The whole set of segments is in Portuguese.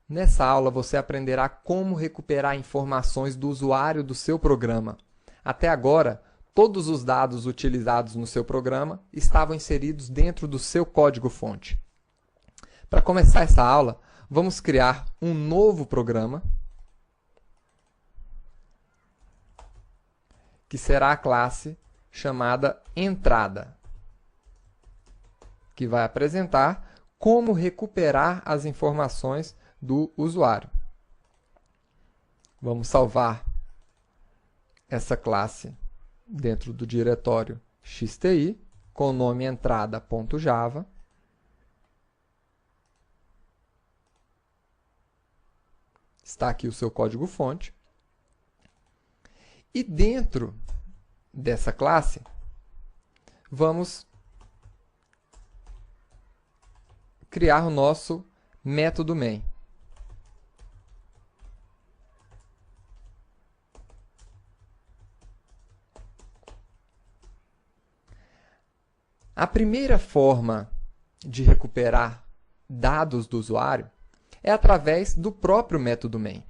Nessa aula você aprenderá como recuperar informações do usuário do seu programa. Até agora, todos os dados utilizados no seu programa estavam inseridos dentro do seu código-fonte. Para começar essa aula, vamos criar um novo programa, que será a classe chamada entrada, que vai apresentar como recuperar as informações do usuário. Vamos salvar essa classe dentro do diretório XTI com o nome entrada.java. Está aqui o seu código-fonte. E dentro dessa classe, vamos criar o nosso método main. A primeira forma de recuperar dados do usuário é através do próprio método main.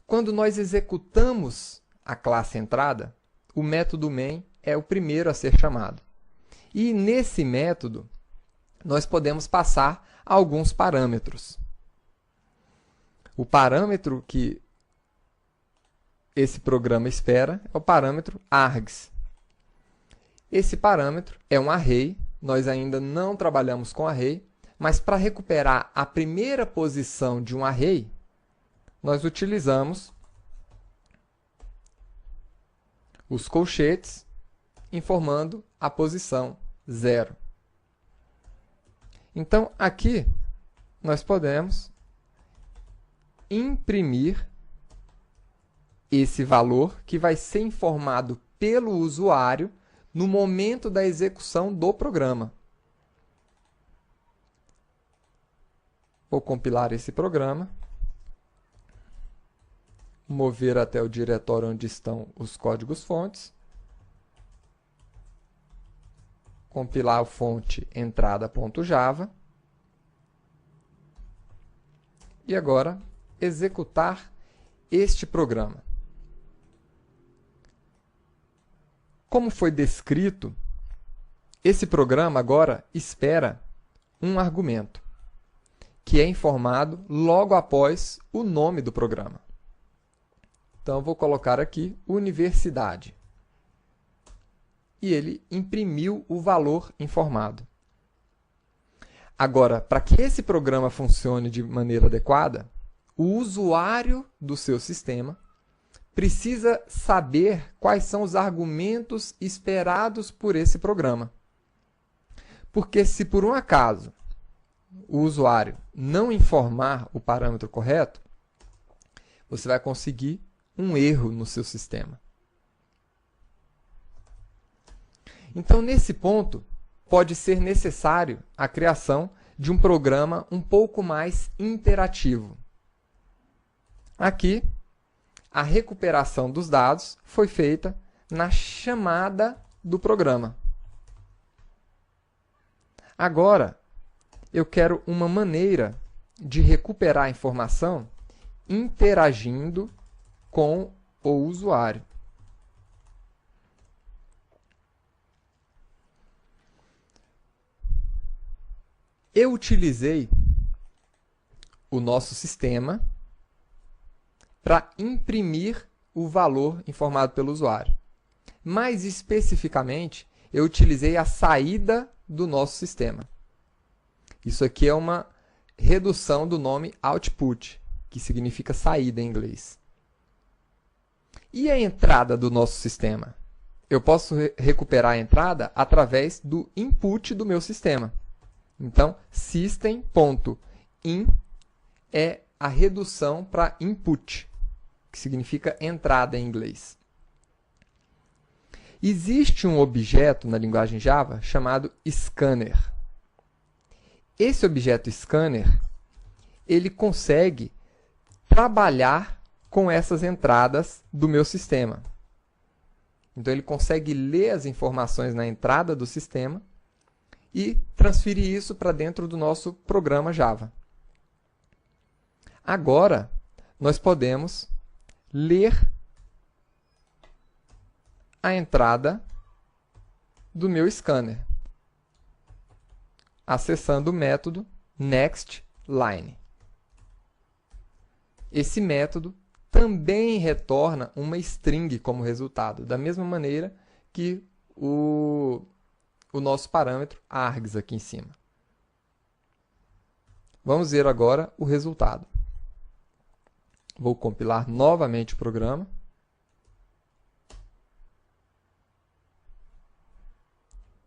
Quando nós executamos a classe entrada, o método main é o primeiro a ser chamado. E nesse método, nós podemos passar alguns parâmetros. O parâmetro que esse programa espera é o parâmetro args. Esse parâmetro é um array, nós ainda não trabalhamos com array, mas para recuperar a primeira posição de um array, nós utilizamos os colchetes informando a posição 0. Então, aqui, nós podemos imprimir esse valor que vai ser informado pelo usuário no momento da execução do programa. Vou compilar esse programa, mover até o diretório onde estão os códigos-fontes, compilar a fonte entrada.java e agora executar este programa. Como foi descrito, esse programa agora espera um argumento, que é informado logo após o nome do programa. Então, eu vou colocar aqui universidade. E ele imprimiu o valor informado. Agora, para que esse programa funcione de maneira adequada, o usuário do seu sistema precisa saber quais são os argumentos esperados por esse programa. Porque se por um acaso o usuário não informar o parâmetro correto, você vai conseguir um erro no seu sistema. Então, nesse ponto, pode ser necessário a criação de um programa um pouco mais interativo. Aqui, a recuperação dos dados foi feita na chamada do programa. Agora, eu quero uma maneira de recuperar a informação interagindo com o usuário. Eu utilizei o nosso sistema para imprimir o valor informado pelo usuário. Mais especificamente, eu utilizei a saída do nosso sistema. Isso aqui é uma redução do nome output, que significa saída em inglês. E a entrada do nosso sistema? Eu posso recuperar a entrada através do input do meu sistema. Então, system.in é a redução para input, que significa entrada em inglês. Existe um objeto na linguagem Java chamado scanner. Esse objeto scanner, ele consegue trabalhar com essas entradas do meu sistema. Então, ele consegue ler as informações na entrada do sistema e transferir isso para dentro do nosso programa Java. Agora, nós podemos ler a entrada do meu scanner, acessando o método nextLine. Esse método também retorna uma string como resultado, da mesma maneira que o nosso parâmetro args aqui em cima. Vamos ver agora o resultado. Vou compilar novamente o programa.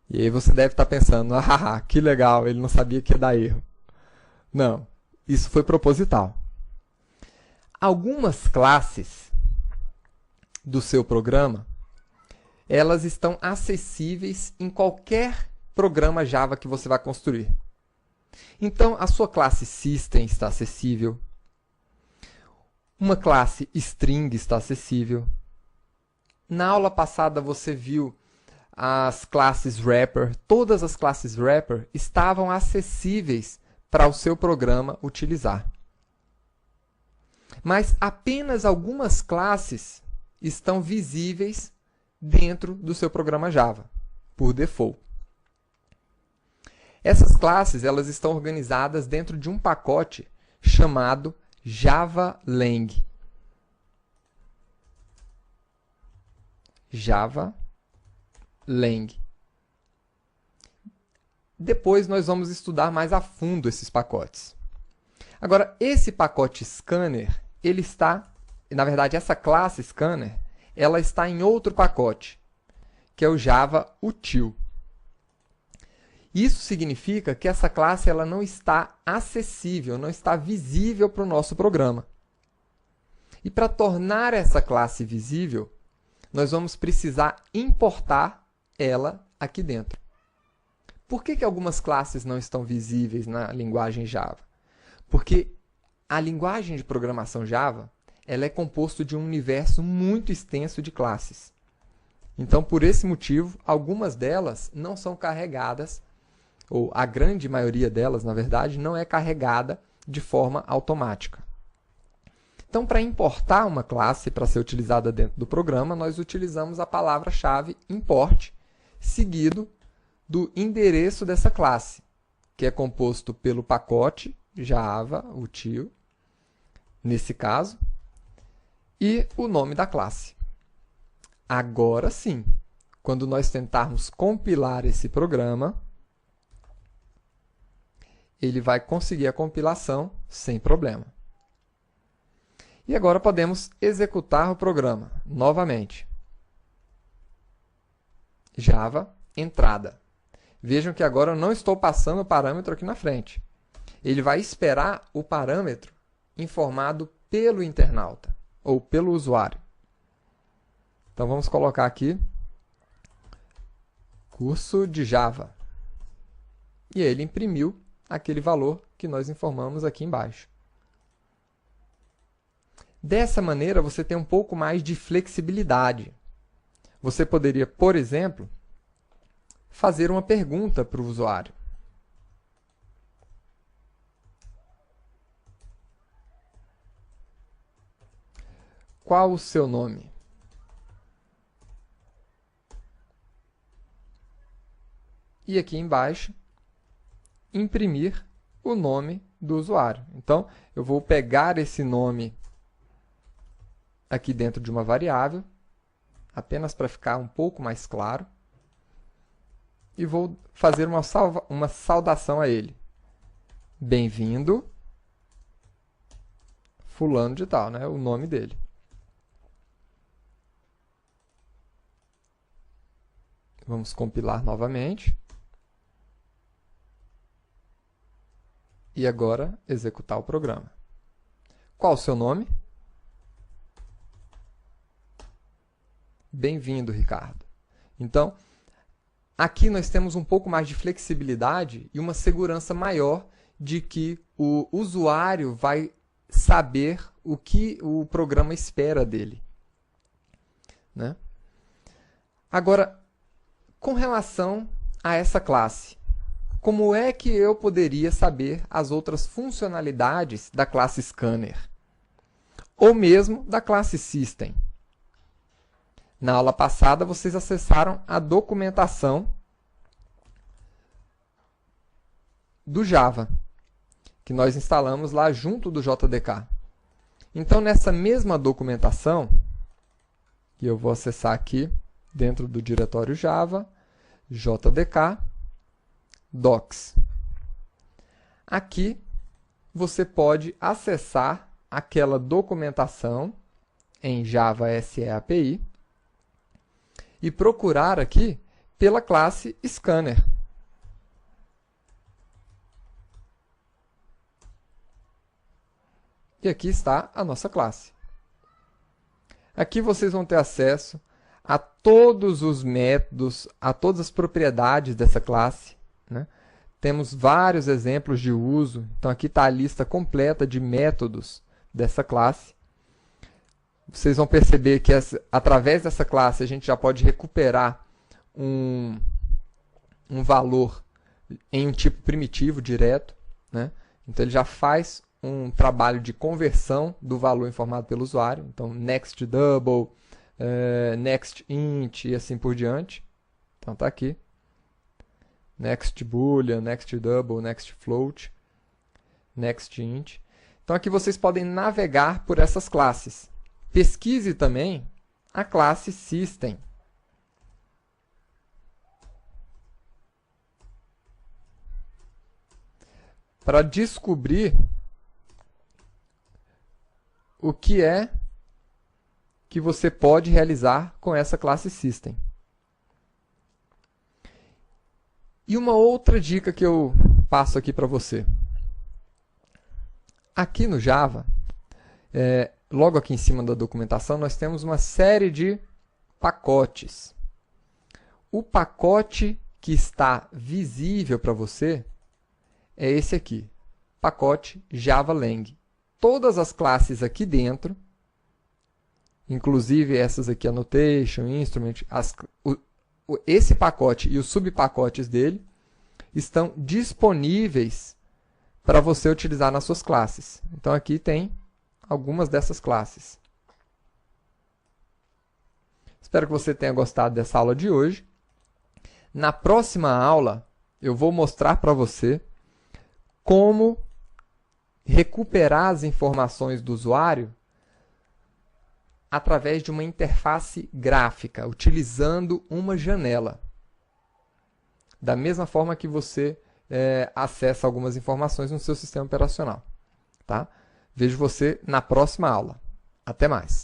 E aí você deve estar pensando, ah, que legal, ele não sabia que ia dar erro. Não, isso foi proposital. Algumas classes do seu programa, elas estão acessíveis em qualquer programa Java que você vai construir. Então, a sua classe System está acessível. Uma classe String está acessível. Na aula passada você viu as classes Wrapper. Todas as classes Wrapper estavam acessíveis para o seu programa utilizar. Mas apenas algumas classes estão visíveis dentro do seu programa Java, por default. Essas classes elas estão organizadas dentro de um pacote chamado JavaLang. JavaLang. Depois nós vamos estudar mais a fundo esses pacotes. Agora, esse pacote Scanner, ele está, na verdade, essa classe Scanner, ela está em outro pacote, que é o JavaUtil. Isso significa que essa classe ela não está acessível, não está visível para o nosso programa. E para tornar essa classe visível, nós vamos precisar importar ela aqui dentro. Por que algumas classes não estão visíveis na linguagem Java? Porque a linguagem de programação Java ela é composta de um universo muito extenso de classes. Então, por esse motivo, algumas delas não são carregadas, ou a grande maioria delas, na verdade, não é carregada de forma automática. Então, para importar uma classe para ser utilizada dentro do programa, nós utilizamos a palavra-chave import, seguido do endereço dessa classe, que é composto pelo pacote JavaUtil, nesse caso, e o nome da classe. Agora sim, quando nós tentarmos compilar esse programa, ele vai conseguir a compilação sem problema. E agora podemos executar o programa novamente. Java, entrada. Vejam que agora eu não estou passando o parâmetro aqui na frente. Ele vai esperar o parâmetro informado pelo internauta, ou pelo usuário. Então vamos colocar aqui curso de Java. E ele imprimiu aquele valor que nós informamos aqui embaixo. Dessa maneira, você tem um pouco mais de flexibilidade. Você poderia, por exemplo, fazer uma pergunta para o usuário. Qual o seu nome? E aqui embaixo, imprimir o nome do usuário. Então, eu vou pegar esse nome aqui dentro de uma variável, apenas para ficar um pouco mais claro, e vou fazer uma saudação a ele. Bem-vindo, fulano de tal, né? O nome dele. Vamos compilar novamente. E agora executar o programa. Qual o seu nome? Bem-vindo, Ricardo. Então, aqui nós temos um pouco mais de flexibilidade e uma segurança maior de que o usuário vai saber o que o programa espera dele, né? Agora, com relação a essa classe, como é que eu poderia saber as outras funcionalidades da classe Scanner? Ou mesmo da classe System? Na aula passada, vocês acessaram a documentação do Java, que nós instalamos lá junto do JDK. Então, nessa mesma documentação, que eu vou acessar aqui dentro do diretório Java, JDK, Docs. Aqui, você pode acessar aquela documentação em Java SE API e procurar aqui pela classe Scanner. E aqui está a nossa classe. Aqui vocês vão ter acesso a todos os métodos, a todas as propriedades dessa classe, né? Temos vários exemplos de uso. Então, aqui está a lista completa de métodos dessa classe. Vocês vão perceber que através dessa classe a gente já pode recuperar um valor em um tipo primitivo direto, né? Então, ele já faz um trabalho de conversão do valor informado pelo usuário. Então, next double, next int e assim por diante. Então, está aqui. Next boolean, next double, next float, next int. Então, aqui vocês podem navegar por essas classes. Pesquise também a classe System. Para descobrir o que é que você pode realizar com essa classe System. E uma outra dica que eu passo aqui para você. Aqui no Java, logo aqui em cima da documentação, nós temos uma série de pacotes. O pacote que está visível para você é esse aqui, pacote JavaLang. Todas as classes aqui dentro, inclusive essas aqui, Annotation, Instrument, esse pacote e os subpacotes dele estão disponíveis para você utilizar nas suas classes. Então, aqui tem algumas dessas classes. Espero que você tenha gostado dessa aula de hoje. Na próxima aula, eu vou mostrar para você como recuperar as informações do usuário através de uma interface gráfica, utilizando uma janela. Da mesma forma que você acessa algumas informações no seu sistema operacional. Tá? Vejo você na próxima aula. Até mais!